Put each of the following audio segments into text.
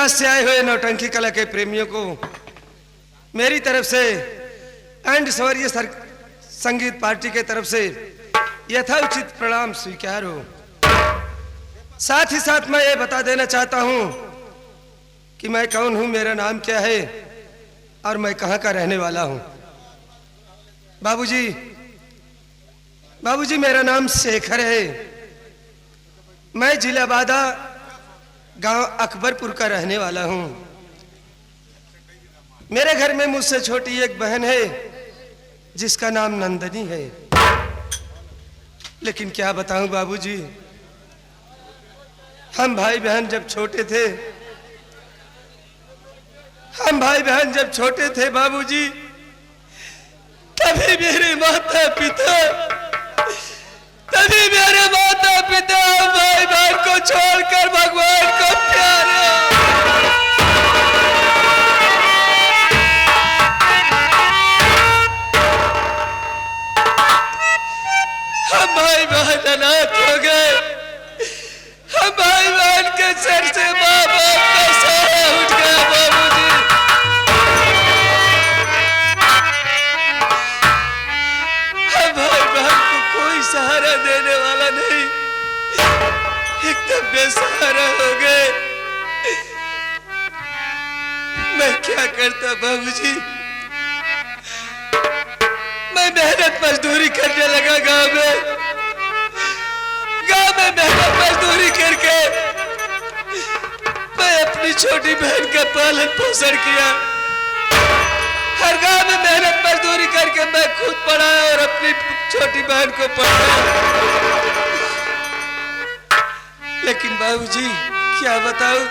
गुजरात से आए हुए नौटंकी कला के प्रेमियों को मेरी तरफ से एंड सौर्य संगीत पार्टी के तरफ से यथोचित प्रणाम स्वीकार हो। साथ ही साथ मैं ये बता देना चाहता हूं कि मैं कौन हूं, मेरा नाम क्या है और मैं कहां का रहने वाला हूं। बाबूजी मेरा नाम शेखर है। मैं जिला बादा गांव अकबरपुर का रहने वाला हूं। मेरे घर में मुझसे छोटी एक बहन है जिसका नाम नंदनी है। लेकिन क्या बताऊं बाबूजी, हम भाई बहन जब छोटे थे बाबूजी, तभी मेरे माता पिता भाई बहन को छोड़कर भगवान को प्यारे हम भाई बहन अनाथ हो गए। हम भाई बहन के सर से माँ बाप का सहारा उठ गया बाबूजी। हम भाई बहन को कोई सहारा देने वाला नहीं, एकदम बेसहारा हो गए। मैं क्या करता बाबूजी, मैं मेहनत मजदूरी करने लगा गांव में मेहनत मजदूरी करके मैं अपनी छोटी बहन का पालन पोषण किया। हर गांव में मेहनत मजदूरी करके मैं खुद पढ़ाया और अपनी छोटी बहन को पढ़ाया। लेकिन बाबूजी क्या बताऊं,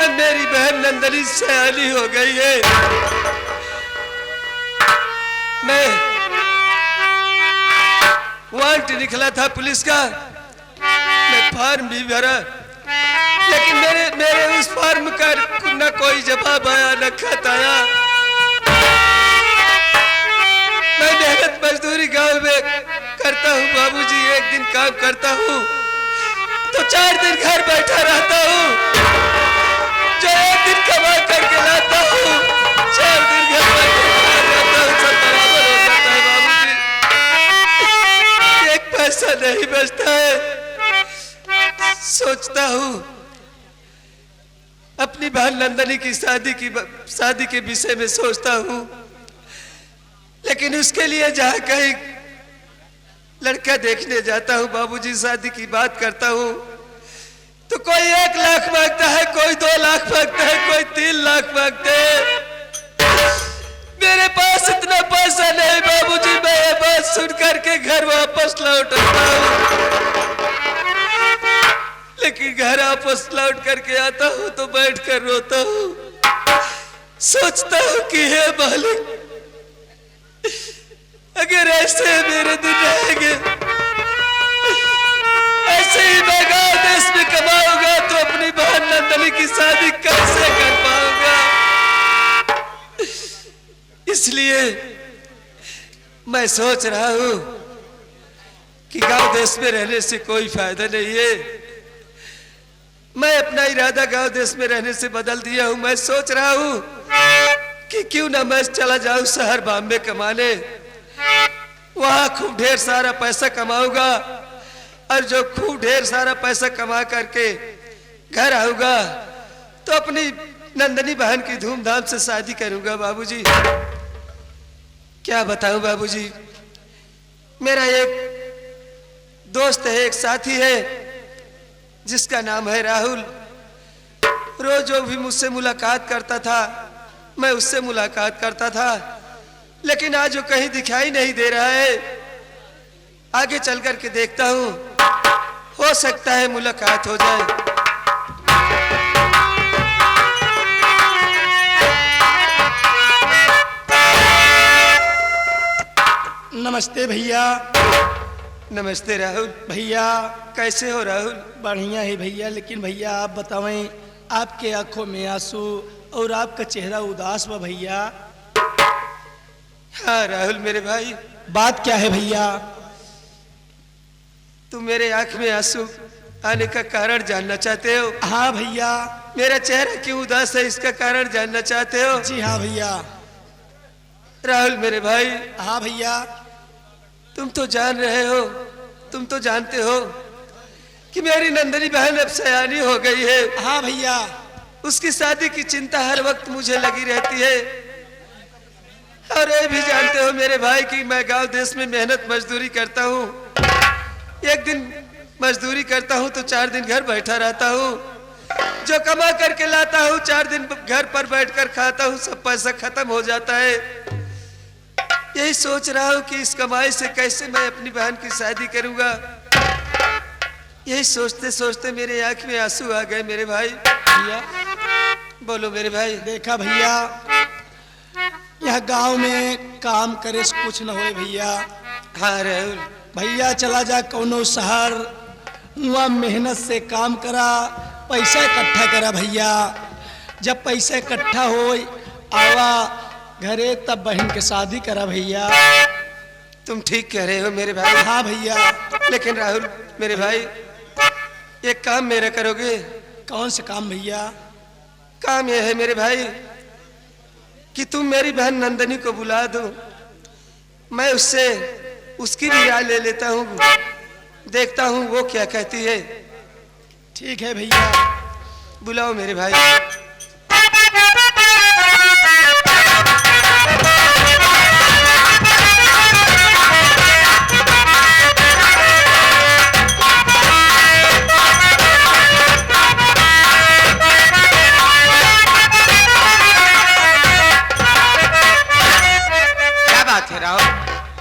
अब मेरी बहन नंदनी सयानी हो गई है। मैं वारंट निकला था पुलिस का, मैं फॉर्म भी भरा, लेकिन मेरे उस फॉर्म का न कोई जवाब आया न खत आया। मैं मेहनत मजदूरी गांव में करता हूँ बाबूजी, एक दिन काम करता हूँ तो 4 दिन घर बैठा रहता हूँ। जो एक दिन कमा करके लाता हूँ 4 दिन घर बैठा रहता हूँ, सब बराबर हो जाता है बाबूजी। एक पैसा नहीं बचता है। सोचता हूँ अपनी बहन नंदनी की शादी के विषय में सोचता हूँ, लेकिन उसके लिए जहाँ कहीं लड़का देखने जाता हूँ बाबूजी, शादी की बात करता हूँ तो कोई 1 लाख मांगता है, कोई 2 लाख मांगता है, कोई 3 लाख मांगते हैं। मेरे पास इतना पैसा नहीं बाबूजी। मैं ये बात सुन करके घर वापस लौट आता हूँ, लेकिन घर वापस लौट करके आता हूँ तो बैठकर रोता हूँ। सोचता हूँ कि हे मालिक, अगर ऐसे मेरे दिन रहेंगे, ऐसे ही मैं गांव देश में कमाऊंगा तो अपनी बहन नंदनी की शादी कैसे कर पाऊंगा। इसलिए मैं सोच रहा हूं कि गांव देश में रहने से कोई फायदा नहीं है। मैं अपना इरादा गांव देश में रहने से बदल दिया हूं। मैं सोच रहा हूं कि क्यों ना मैं चला जाऊं शहर बॉम्बे कमाने, वहां खूब ढेर सारा पैसा कमाऊंगा और जो खूब ढेर सारा पैसा कमा करके घर आऊंगा तो अपनी नंदनी बहन की धूमधाम से शादी करूंगा बाबूजी। क्या बताऊं बाबूजी, मेरा एक दोस्त है, एक साथी है जिसका नाम है राहुल। रोज जो भी मुझसे मुलाकात करता था मैं उससे मुलाकात करता था, लेकिन आज वो कहीं दिखाई नहीं दे रहा है। आगे चल करके देखता हूँ, हो सकता है मुलाकात हो जाए। नमस्ते भैया। नमस्ते राहुल। भैया कैसे हो राहुल? बढ़िया है भैया, लेकिन भैया आप बतावें, आपके आंखों में आंसू और आपका चेहरा उदास बा भैया। हाँ राहुल मेरे भाई, बात क्या है भैया? तू मेरे आंख में आंसू आने का कारण जानना चाहते हो? हाँ भैया। मेरा चेहरा क्यों उदास है, इसका कारण जानना चाहते हो? जी हाँ भैया। राहुल मेरे भाई, हाँ भैया। तुम तो जान रहे हो, तुम तो जानते हो कि मेरी नंदनी बहन अब सयानी हो गई है। हाँ भैया। उसकी शादी की चिंता हर वक्त मुझे लगी रहती है। और ये भी जानते हो मेरे भाई कि मैं गांव देश में मेहनत मजदूरी करता हूँ। एक दिन मजदूरी करता हूँ तो 4 दिन घर बैठा रहता हूँ। जो कमा करके लाता हूँ 4 दिन घर पर बैठकर खाता हूँ, सब पैसा खत्म हो जाता है। यही सोच रहा हूँ कि इस कमाई से कैसे मैं अपनी बहन की शादी करूँगा। यही सोचते सोचते मेरे आंख में आंसू आ गए मेरे भाई। भैया बोलो मेरे भाई। देखा भैया, यह गांव में काम करे से कुछ न होए भैया। हाँ राहुल। भैया चला जा कोनो शहर, वहाँ मेहनत से काम करा, पैसा इकट्ठा करा भैया। जब पैसा इकट्ठा हो आवा घरे तब बहन के शादी करा भैया। तुम ठीक कह रहे हो मेरे भाई। हाँ भैया। लेकिन राहुल मेरे भाई, एक काम मेरा करोगे? कौन से काम भैया? काम यह है मेरे भाई कि तुम मेरी बहन नंदनी को बुला दो। मैं उससे उसकी भी राय ले लेता हूँ, देखता हूँ वो क्या कहती है। ठीक है भैया। बुलाओ मेरे भाई।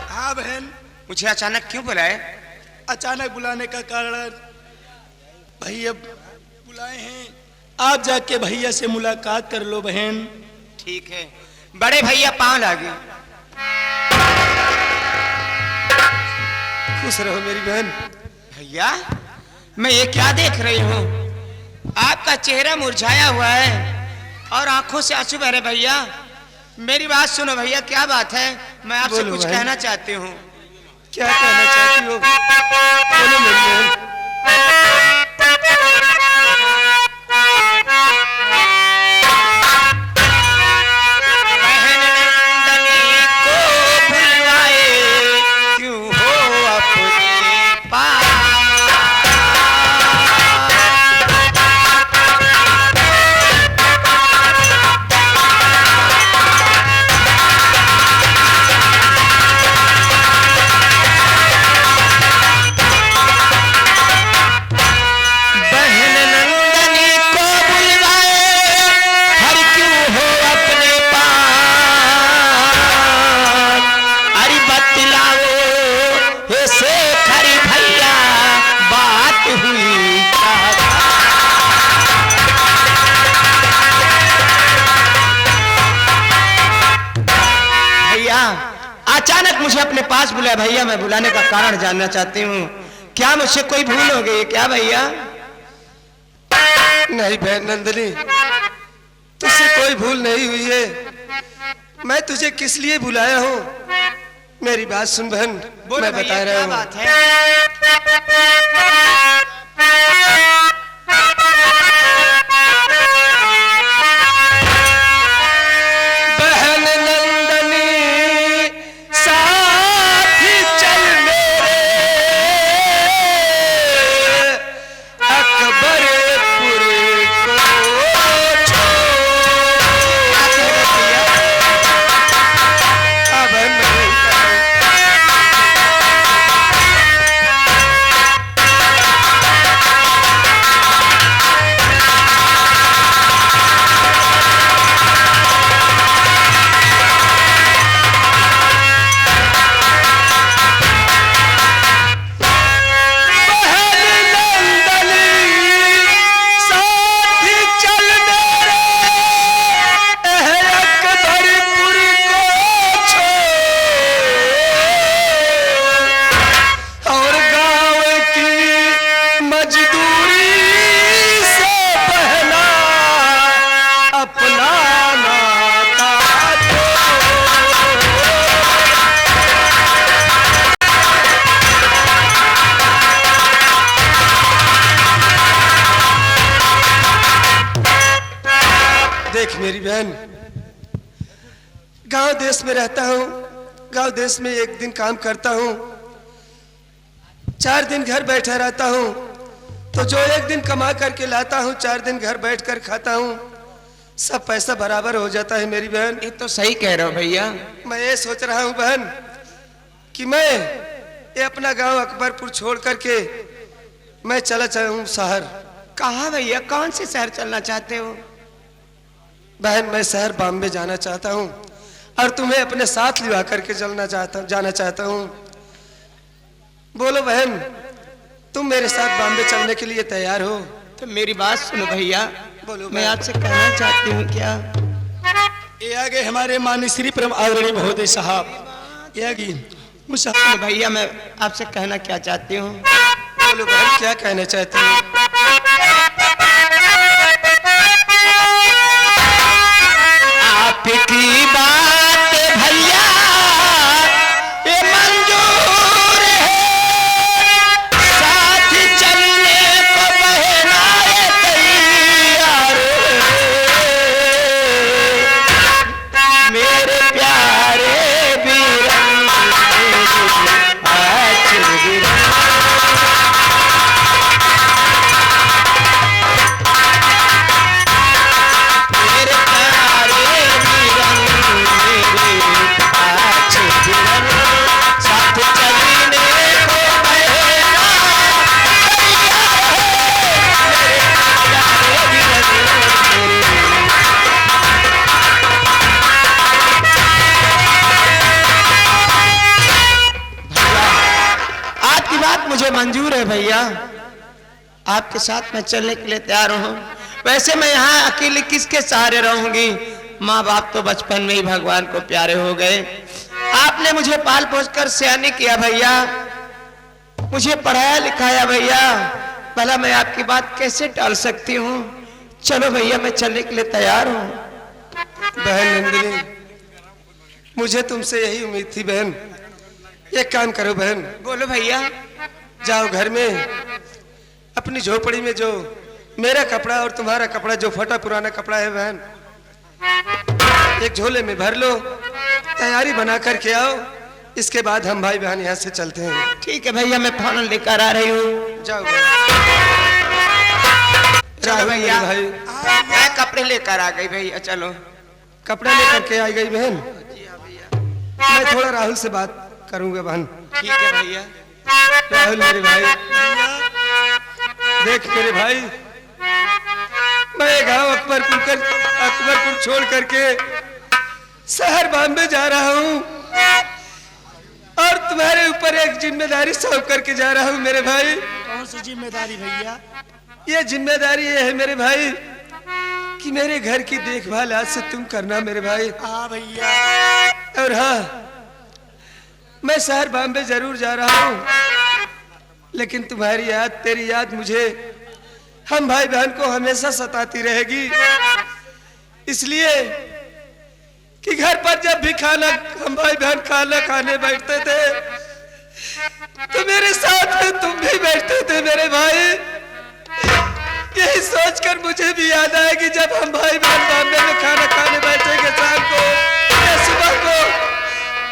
हाँ बहन। मुझे अचानक क्यों बुलाए? अचानक बुलाने का कारण भैया बुलाए हैं, आप जाके भैया से मुलाकात कर लो बहन। ठीक है, बड़े भैया पाँव लागे। खुश रहो मेरी बहन। भैया मैं ये क्या देख रही हूँ? आपका चेहरा मुरझाया हुआ है और आंखों से आंसू बह रहे। भैया मेरी बात सुनो भैया, क्या बात है? मैं आपसे कुछ कहना चाहती हूँ। क्या कहना चाहती हो? बोलो मेरी बहन। अचानक मुझे अपने पास बुलाया भैया, मैं बुलाने का कारण जानना चाहती हूँ। क्या मुझसे कोई भूल हो गई? क्या भैया? नहीं बहन नंदनी, तुझसे कोई भूल नहीं हुई है। मैं तुझे किस लिए बुलाया हूँ मेरी बात सुन बहन। मैं बता रहा हूँ। बात है? मेरी बहन, गांव देश में रहता हूँ, गांव देश में एक दिन काम करता हूँ, 4 दिन घर बैठा रहता हूँ, तो जो एक दिन कमा करके लाता हूँ 4 दिन घर बैठ कर खाता हूँ, सब पैसा बराबर हो जाता है मेरी बहन। ये तो सही कह रहे हो भैया। मैं ये सोच रहा हूँ बहन कि मैं ये अपना गांव अकबरपुर छोड़ करके मैं चला जाऊँ शहर। कहाँ भैया, कौन से शहर चलना चाहते हो? बहन मैं शहर बॉम्बे जाना चाहता हूँ और तुम्हें अपने साथ लिवा करके जाना चाहता हूँ। बोलो बहन, तुम मेरे साथ बॉम्बे चलने के लिए तैयार हो? तो मेरी बात सुनो भैया, बोलो मैं आपसे कहना चाहती हूँ क्या। ये आगे हमारे माननीय श्री परम आदरणीय महोदय साहब, ये आगे सुनो भैया, मैं आपसे कहना क्या चाहती हूँ। बोलो बहन, क्या कहना चाहती हो? आपकी बात भैया ये मंजूर है, साथ चलने को बहना ये तैयार है। मेरे प्यारे वीरन आज वीरन। मुझे मंजूर है भैया, आपके साथ मैं चलने के लिए तैयार हूँ। वैसे मैं यहाँ अकेले किसके सहारे रहूंगी? माँ बाप तो बचपन में ही भगवान को प्यारे हो गए। आपने मुझे पाल पोस कर सयानी किया भैया, मुझे पढ़ाया लिखाया भैया, भला मैं आपकी बात कैसे टाल सकती हूँ? चलो भैया, मैं चलने के लिए तैयार हूँ। बहन नंदिनी, मुझे तुमसे यही उम्मीद थी बहन। एक काम करो बहन। बोलो भैया। जाओ घर में अपनी झोपड़ी में जो मेरा कपड़ा और तुम्हारा कपड़ा जो फटा पुराना कपड़ा है बहन, एक झोले में भर लो, तैयारी बना करके आओ। इसके बाद हम भाई बहन यहाँ से चलते हैं। ठीक है भैया, मैं फोन लेकर आ रही हूँ। जाओ चलो भैया, भाई मैं कपड़े लेकर आ गई भैया। चलो कपड़ा लेकर के आ गई बहन। मैं थोड़ा राहुल से बात करूंगा बहन। ठीक है भैया। राहुल मेरे भाई, देख मेरे भाई, मैं गांव अकबरपुर छोड़ करके शहर बॉम्बे जा रहा हूँ और तुम्हारे ऊपर एक जिम्मेदारी सौंप करके जा रहा हूँ मेरे भाई। कौन सी जिम्मेदारी भैया? ये जिम्मेदारी ये है मेरे भाई कि मेरे घर की देखभाल आज से तुम करना मेरे भाई। हाँ भैया। और हाँ, मैं शहर बॉम्बे जरूर जा रहा हूँ, लेकिन तुम्हारी याद, तेरी याद मुझे हम भाई बहन को हमेशा सताती रहेगी। इसलिए कि घर पर जब भी खाना हम भाई बहन खाना खाने बैठते थे तो मेरे साथ में तुम भी बैठते थे मेरे भाई। यही सोचकर मुझे भी याद आएगी जब हम भाई बहन बॉम्बे में खाना खाने बैठेंगे शाम को या सुबह को,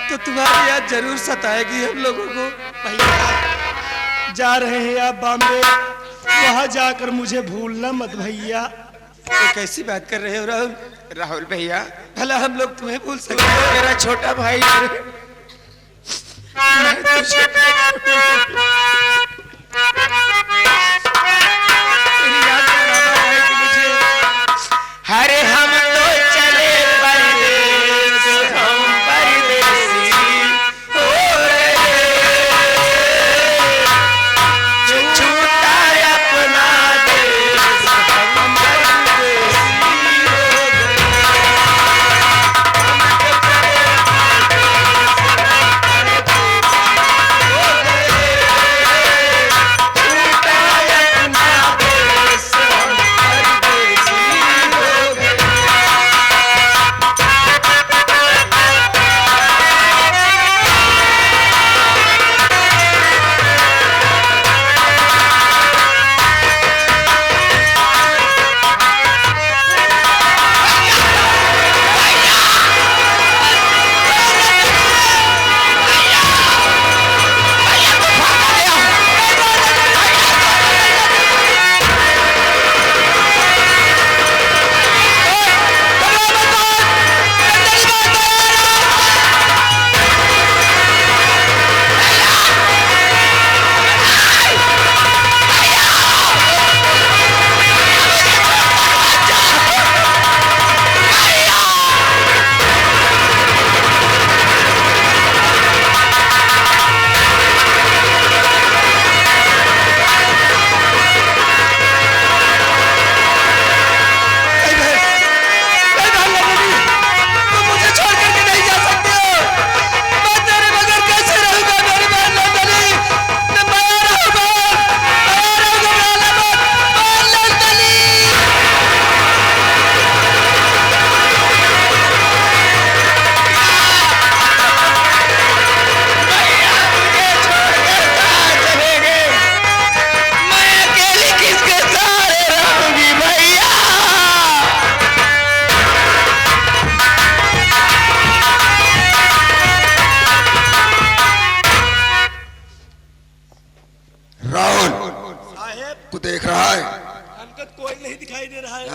तो तुम्हारी याद जरूर सताएगी हम लोगों को। भैया जा रहे हैं आप बॉम्बे, वहां जाकर मुझे भूलना मत भैया। ये कैसी बात कर रहे हो राहुल? राहुल भैया, भला हम लोग तुम्हें भूल सकते हैं? मेरा छोटा भाई मैं तुझे तेरी याद बराबर आएगी मुझे। हरे हम तो चले परदेस, हम परदेसी हो रहे, छूटा अपना देश, हम परदेसी हो गए। हम तो चले परदेस, हो गए।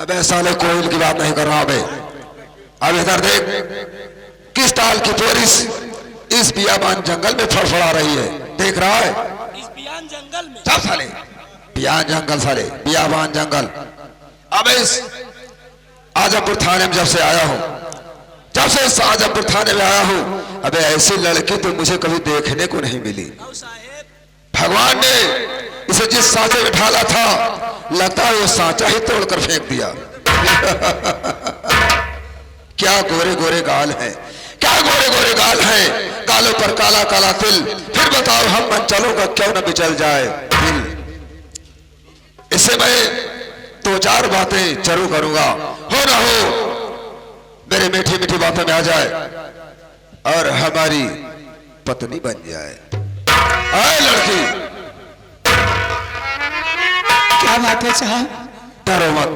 अबे साले कोयल की बात नहीं कर रहा अबे। अब इधर देख, किस ताल की पोरिस इस बियाबान जंगल में फड़फड़ा रही है, देख रहा है? इस बियान जंगल में सब साले बियान जंगल, साले बियाबान जंगल। अब इस आजमपुर थाने में जब से आया हूं, जब से इस आजमपुर थाने में आया हूं, अबे ऐसी लड़की तो मुझे कभी देखने को नहीं मिली। भगवान ने इसे जिस सांचे में ढाला था, लगता है वो सांचा ही तोड़कर फेंक दिया। क्या गोरे गोरे गाल हैं, क्या गोरे गोरे गाल हैं, गालों पर काला काला तिल। फिर बताओ हम मंचलों का क्यों न बिचल जाए दिल। इससे मैं दो चार बातें जरूर करूंगा, हो ना हो मेरे मीठी मीठी बातों में आ जाए और हमारी पत्नी बन जाए। आए लड़की, क्या बात है साहब? डरो मत,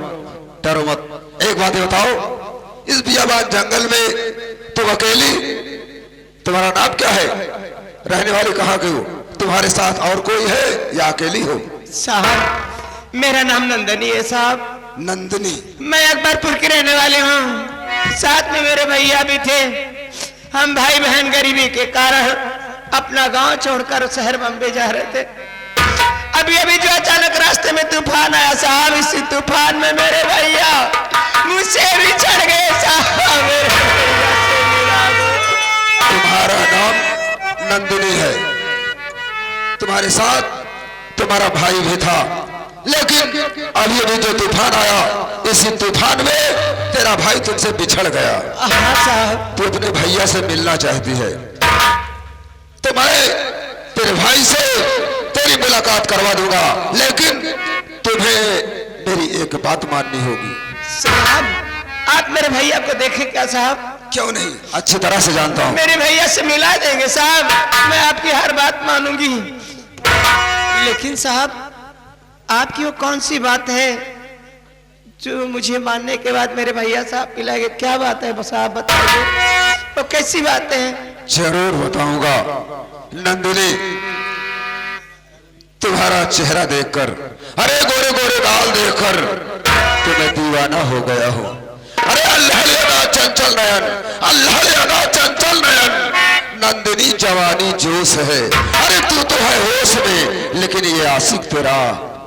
डरो मत। एक बात बताओ, इस बियाबान जंगल में तुम अकेली, तुम्हारा नाम क्या है, रहने वाली कहाँ की हो, तुम्हारे साथ और कोई है या अकेली हो? साहब मेरा नाम नंदनी है साहब। नंदनी? मैं अकबरपुर की रहने वाली हूँ, साथ में मेरे भैया भी थे। हम भाई बहन गरीबी के कारण अपना गांव छोड़कर शहर बम्बे जा रहे थे। अभी अभी जो अचानक रास्ते में तूफान आया साहब, इसी तूफान में मेरे भैया मुझसे भी चढ़ गए साहब। मेरे भैया से मिला दो। तुम्हारा नाम नंदिनी है, तुम्हारे साथ तुम्हारा भाई भी था, लेकिन अभी अभी जो तूफान आया, इसी तूफान में तेरा भाई तुमसे बिछड़ गया। हाँ साहब। तू अपने भैया से मिलना चाहती है, तो मैं तेरे भाई से तेरी मुलाकात करवा दूंगा, लेकिन तुम्हें मेरी एक बात माननी होगी। साहब आप मेरे भैया को देखें क्या साहब? क्यों नहीं, अच्छी तरह से जानता हूँ। मेरे भैया से मिला देंगे साहब, मैं आपकी हर बात मानूंगी। लेकिन साहब आपकी वो कौन सी बात है जो मुझे मानने के बाद मेरे भैया साहब मिलाएंगे? क्या बात है बस आप बताइए, वो कैसी बात है? जरूर बताऊंगा नंदिनी। तुम्हारा चेहरा देखकर, अरे गोरे गोरे गाल देखकर तो मैं दीवाना हो गया हूँ। अरे अल्लाह चंचल नयन, अल्लाह चंचल नयन, नंदिनी जवानी जोश है। अरे तू तो है होश में, लेकिन ये आशिक तेरा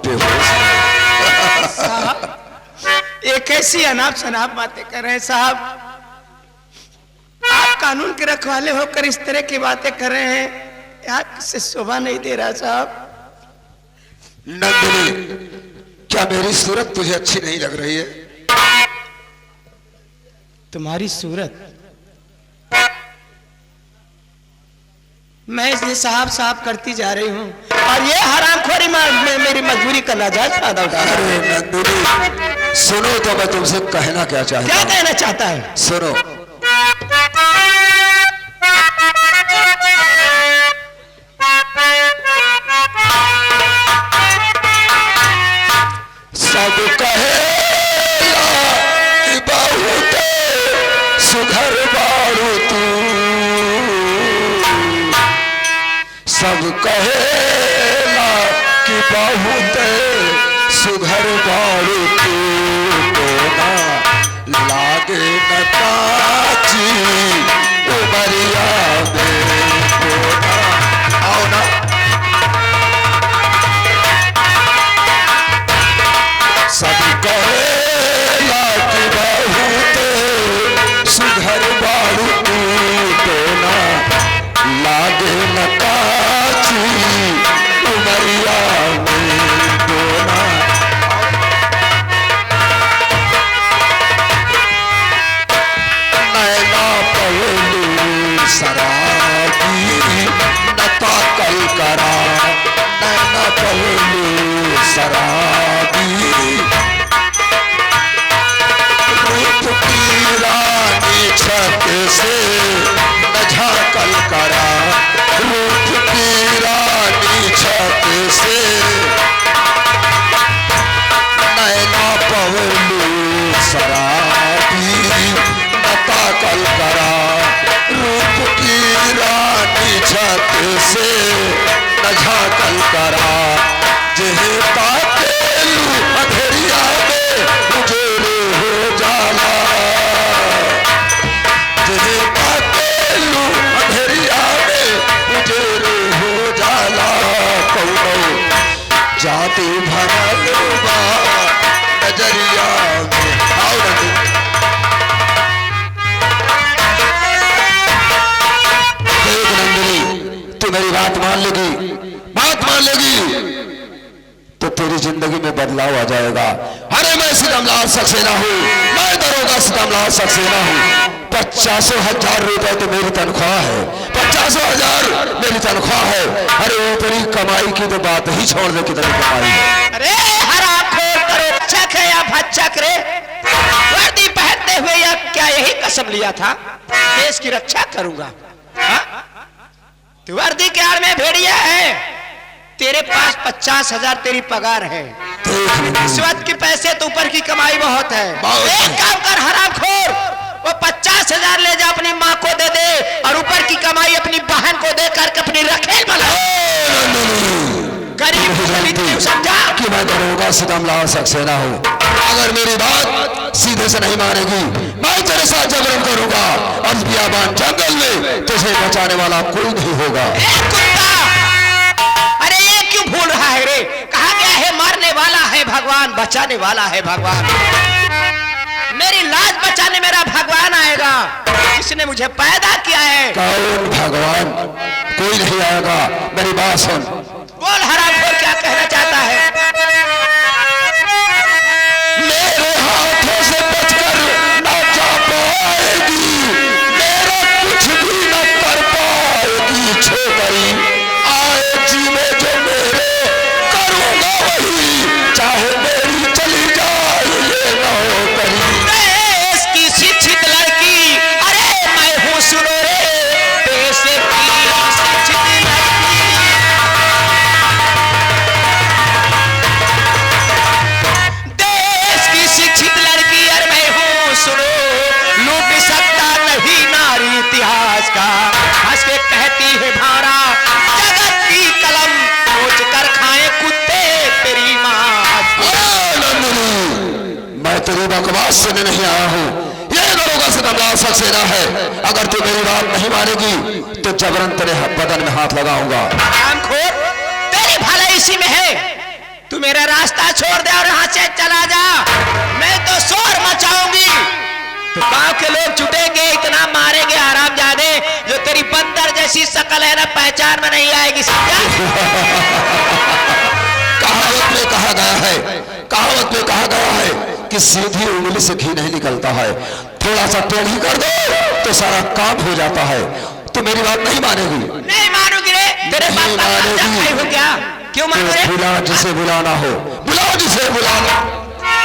बेहोश है। साहब ये कैसी अनाप शनाप बातें कर रहे हैं साहब? आप कानून के रखवाले होकर इस तरह की बातें कर रहे हैं, आप किससे शोभा नहीं दे रहा साहब। नंदिनी, क्या मेरी सूरत तुझे अच्छी नहीं लग रही है? तुम्हारी सूरत? मैं इसलिए साहब साहब करती जा रही हूँ, और ये हरामखोरी में मेरी मजबूरी का नाजायज फायदा उठा रहा है। अरे नंदिनी सुनो तो मैं तुमसे कहना क्या चाहता क्या हूँ। कहना चाहता है? सुनो, सब कहेला कि बहुत सुघर बारू तू, सब कहेला कि बहुत सुघर बारू तू, तो ना लागे न काची उमरिया में, तो ना आओ ना। सब कहेला कि बहुत सुघर बारू तू, तो ना लागे न काची उमरिया में, तो ना। नैना पहलू शराबी नता कल करा, नैना पहलू शराबी रूप की रानी छत से न झाकल करा, रूप की रानी छत से नैना पवलू शराबी नता कल करा, रूप की रानी छत से न झाकल करा, जेहे पातेलू अंधेरिया में उजेरे मान लेगी, बात मान लेगी, तो तेरी जिंदगी में बदलाव आ जाएगा। अरे मैं सितमलाल सक्सेना हूँ, मैं दरोगा सितमलाल सक्सेना हूँ। 50,000 रुपए तो मेरी तनख्वाह है, 50,000 मेरी तनख्वाह है। अरे इतनी कमाई की तो बात ही छोड़ दे, कितनी कमाई है। अरे हरामखोर करोड़चक है या भच्चक रे, वर्दी पहनते हुए या क्या यही कसम लिया था देश की रक्षा करूंगा? हाँ? तू वर्दी के आड़ में भेड़िया है, तेरे पास 50,000 तेरी पगार है, इस वक्त के पैसे तो ऊपर की कमाई बहुत है। एक काम कर हरामखोर, वो 50,000 ले जा, अपनी माँ को दे दे और ऊपर की कमाई अपनी बहन को दे करके अपनी रखेल बना। गरीब क्यों समझा कि मैं दरोगा सितमलाल सक्सेना हूँ। अगर मेरी बात सीधे से नहीं मानेगी, मैं तेरे साथ जबरन करूंगा और बियाबान जंगल में तुझे बचाने वाला कोई नहीं होगा। अरे ये क्यों भूल रहा है रे? कहा गया है मारने वाला है भगवान, बचाने वाला है भगवान। मेरी लाज बचाने मेरा भगवान आएगा, इसने मुझे पैदा किया है। कौन भगवान? कोई नहीं आएगा, मेरी बात सुन। बोल हरामखोर, क्या कहना चाहता है? मेरे हाथों से बचकर न जा पाएगी, मेरा कुछ भी न कर पाएगी। छोकरी आए जी में जो मेरे करूंगा वही, चाहे मेरी चली जाए ये नौकरी। देश की शिक्षित लड़की, अरे मैं हूँ सुनो रे, देश की शिक्षित लड़की, देश की शिक्षित लड़की, अरे मैं हूँ सुनो, लूट सकता नहीं नारी इतिहास का। हंस के कहती है भाड़ा, जगत की कलम नोच कर खाए कुत्ते तेरी माँ। मैं तेरी बकवास सुनने नहीं आया हूँ, ये दरोगा सितमलाल सक्सेना है। अगर तू मेरी बात नहीं मानेगी तो जबरन तेरे बदन में हाथ लगाऊंगा। हरामखोर, तेरी भलाई इसी में है, तू मेरा रास्ता छोड़ दे और यहाँ से चला जा, मैं तो शोर मचाऊंगी। तो गांव के लोग जुटेंगे, इतना मारेंगे हरामजादे, जो तेरी बंदर जैसी शकल है ना, पहचान में नहीं आएगी, समझा? कहावत में कहा गया है, कहावत में कहा गया है कि सीधी उंगली से घी नहीं निकलता है, थोड़ा सा टेढ़ी कर दो तो सारा काम हो जाता है। तू मेरी बात नहीं मानेगी? नहीं मानूंगी रे, तेरे नहीं बाप का मानेगी। हो क्या? क्यों मानू रे? बुला जिसे बुलाना हो, बुलाओ जिसे बुलाना।